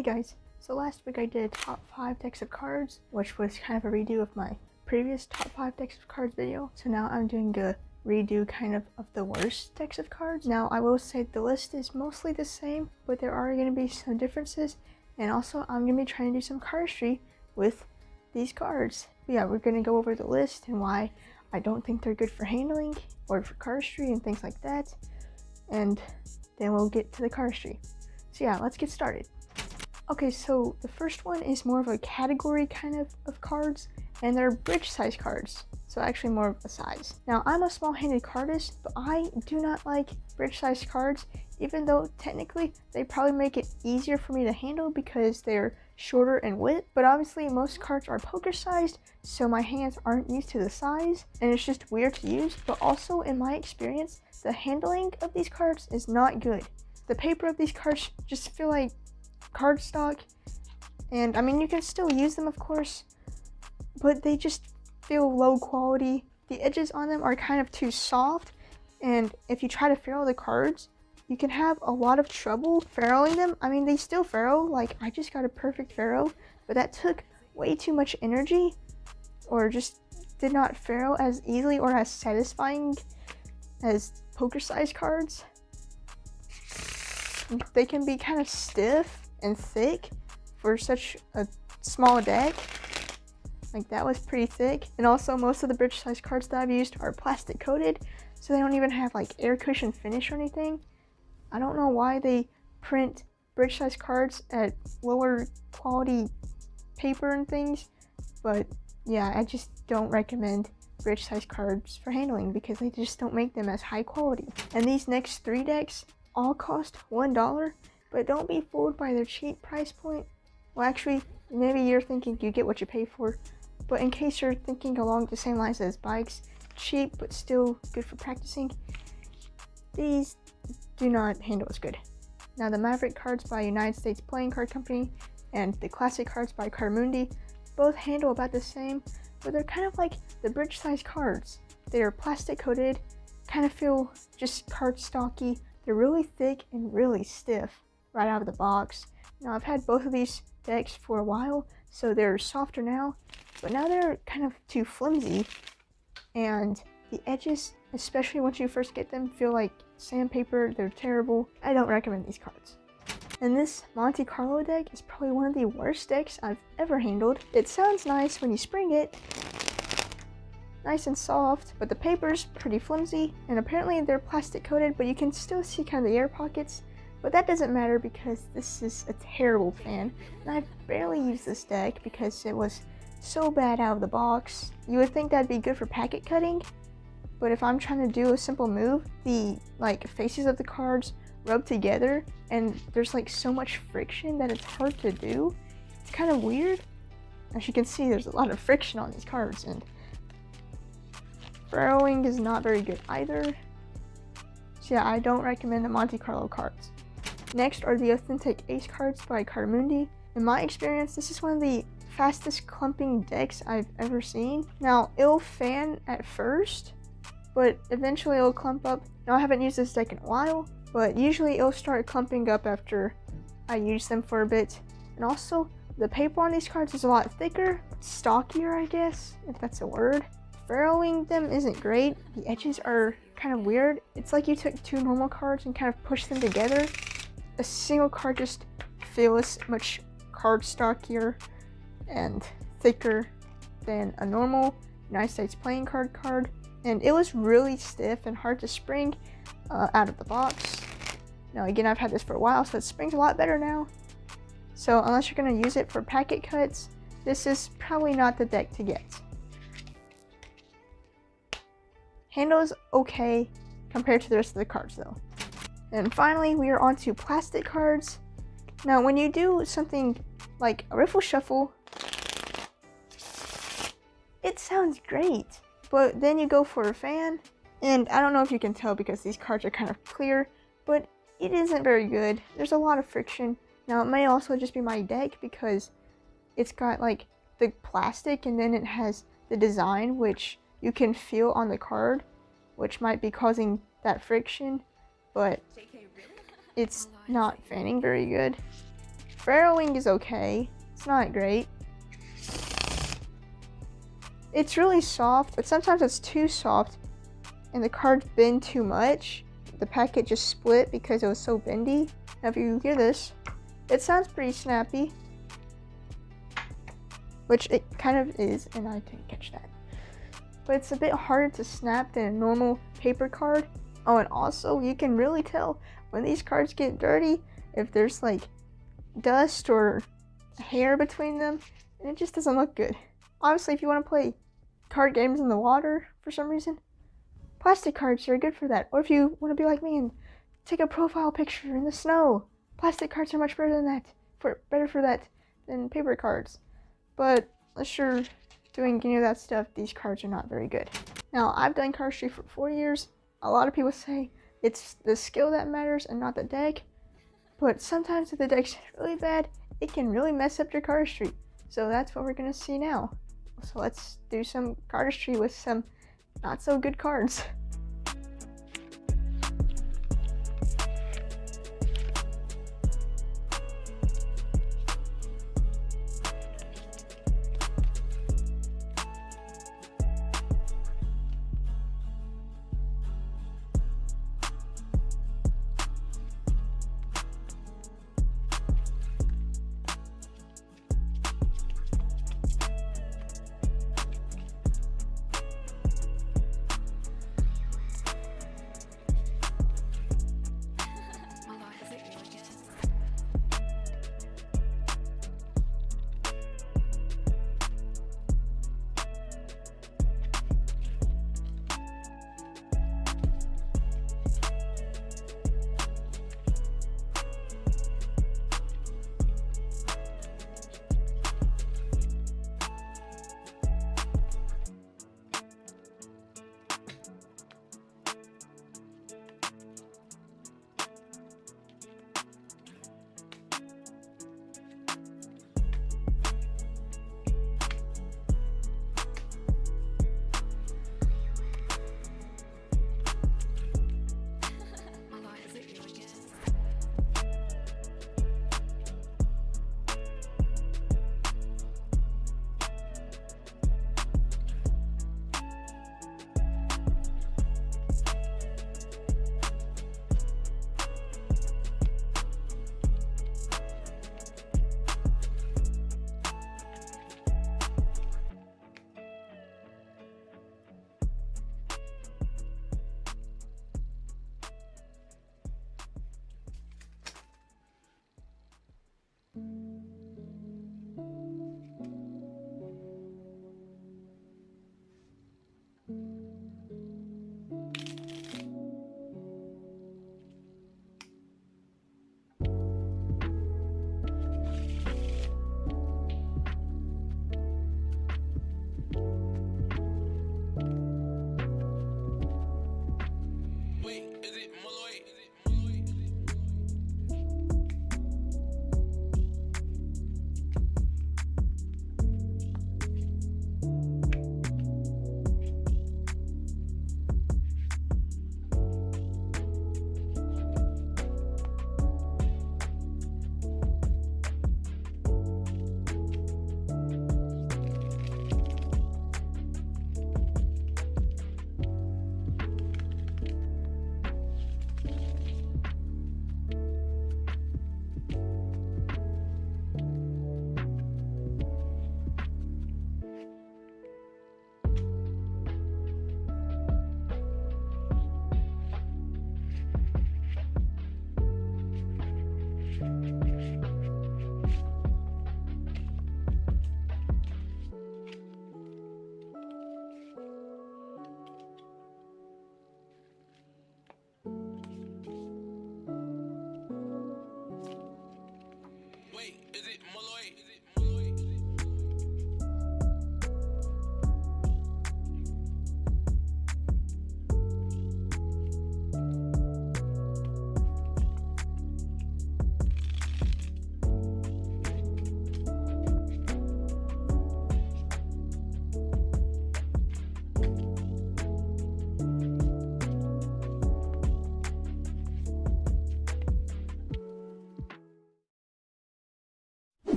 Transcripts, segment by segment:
Hey guys, so last week I did top 5 decks of cards, which was kind of a redo of my previous top 5 decks of cards video. So now I'm doing a redo kind of the worst decks of cards. Now I will say the list is mostly the same, but there are going to be some differences, and also I'm going to be trying to do some cardistry with these cards. But yeah, we're going to go over the list and why I don't think they're good for handling or for cardistry and things like that, and then we'll get to the cardistry. So yeah, let's get started. Okay, so the first one is more of a category kind of cards, and they're bridge size cards, so actually more of a size. Now, I'm a small-handed cardist, but I do not like bridge size cards, even though technically they probably make it easier for me to handle because they're shorter in width, but obviously most cards are poker sized, so my hands aren't used to the size, and it's just weird to use. But also, in my experience, the handling of these cards is not good. The paper of these cards just feel like cardstock, and I mean, you can still use them of course, but they just feel low quality. The edges on them are kind of too soft, and if you try to ferrule the cards, you can have a lot of trouble ferruling them. I mean, they still ferrule, like I just got a perfect ferrule, but that took way too much energy, or just did not ferrule as easily or as satisfying as poker size cards. They can be kind of stiff and thick for such a small deck. Like that was pretty thick. And also most of the bridge size cards that I've used are plastic coated, so they don't even have like air cushion finish or anything. I don't know why they print bridge size cards at lower quality paper and things, but yeah, I just don't recommend bridge size cards for handling because they just don't make them as high quality. And these next 3 decks all cost $1, but don't be fooled by their cheap price point. Well, actually, maybe you're thinking you get what you pay for, but in case you're thinking along the same lines as bikes, cheap but still good for practicing, these do not handle as good. Now, the Maverick cards by United States Playing Card Company and the Classic cards by Cardmundi both handle about the same, but they're kind of like the bridge size cards. They are plastic coated, kind of feel just cardstocky. They're really thick and really stiff right out of the box. Now, I've had both of these decks for a while, so they're softer now, but now they're kind of too flimsy, and the edges, especially once you first get them, feel like sandpaper. They're terrible. I don't recommend these cards. And this Monte Carlo deck is probably one of the worst decks I've ever handled. It sounds nice when you spring it, nice and soft, but the paper's pretty flimsy, and apparently they're plastic coated, but you can still see kind of the air pockets. But that doesn't matter because this is a terrible fan, and I've barely used this deck because it was so bad out of the box. You would think that'd be good for packet cutting, but if I'm trying to do a simple move, the faces of the cards rub together, and there's like so much friction that it's hard to do. It's kind of weird. As you can see, there's a lot of friction on these cards, and ferruling is not very good either. So yeah, I don't recommend the Monte Carlo cards. Next are the Authentic Ace cards by Cardmundi. In my experience, this is one of the fastest clumping decks I've ever seen. Now, it'll fan at first, but eventually it'll clump up. Now, I haven't used this deck in a while, but usually it'll start clumping up after I use them for a bit. And also, the paper on these cards is a lot thicker, stockier, I guess, if that's a word. Ferruling them isn't great. The edges are kind of weird. It's like you took 2 normal cards and kind of pushed them together. A single card just feels much cardstockier and thicker than a normal United States Playing card, and it was really stiff and hard to spring out of the box. Now again, I've had this for a while, so it springs a lot better now. So unless you're going to use it for packet cuts, this is probably not the deck to get. Handles okay compared to the rest of the cards though. And finally, we are on to plastic cards. Now, when you do something like a riffle shuffle, it sounds great, but then you go for a fan, and I don't know if you can tell because these cards are kind of clear, but it isn't very good. There's a lot of friction. Now, it may also just be my deck because it's got like the plastic and then it has the design, which you can feel on the card, which might be causing that friction, but it's not fanning very good. Farrowing is okay. It's not great. It's really soft, but sometimes it's too soft and the cards bend too much. The packet just split because it was so bendy. Now if you hear this, it sounds pretty snappy, which it kind of is, and I didn't catch that. But it's a bit harder to snap than a normal paper card. Oh, and also you can really tell when these cards get dirty if there's like dust or hair between them, and it just doesn't look good. Obviously, if you want to play card games in the water for some reason, plastic cards are good for that. Or if you want to be like me and take a profile picture in the snow, plastic cards are much better than that. Better for that than paper cards. But unless you're doing any of that stuff, these cards are not very good. Now, I've done cardistry for 4 years. A lot of people say it's the skill that matters and not the deck. But sometimes if the deck's really bad, it can really mess up your cardistry. So that's what we're gonna see now. So let's do some cardistry with some not so good cards.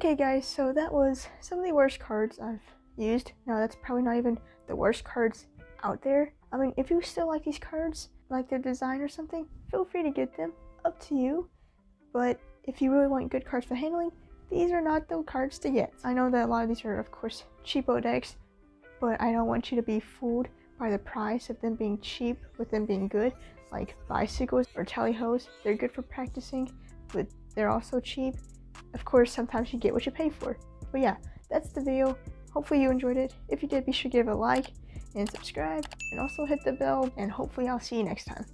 Okay guys, so that was some of the worst cards I've used. Now that's probably not even the worst cards out there. I mean, if you still like these cards, like their design or something, feel free to get them, up to you. But if you really want good cards for handling, these are not the cards to get. I know that a lot of these are of course cheapo decks, but I don't want you to be fooled by the price of them being cheap with them being good. Like bicycles or tally-hos, they're good for practicing, but they're also cheap. Of course, sometimes you get what you pay for. But yeah, that's the video. Hopefully you enjoyed it. If you did, be sure to give it a like and subscribe, and also hit the bell, and hopefully I'll see you next time.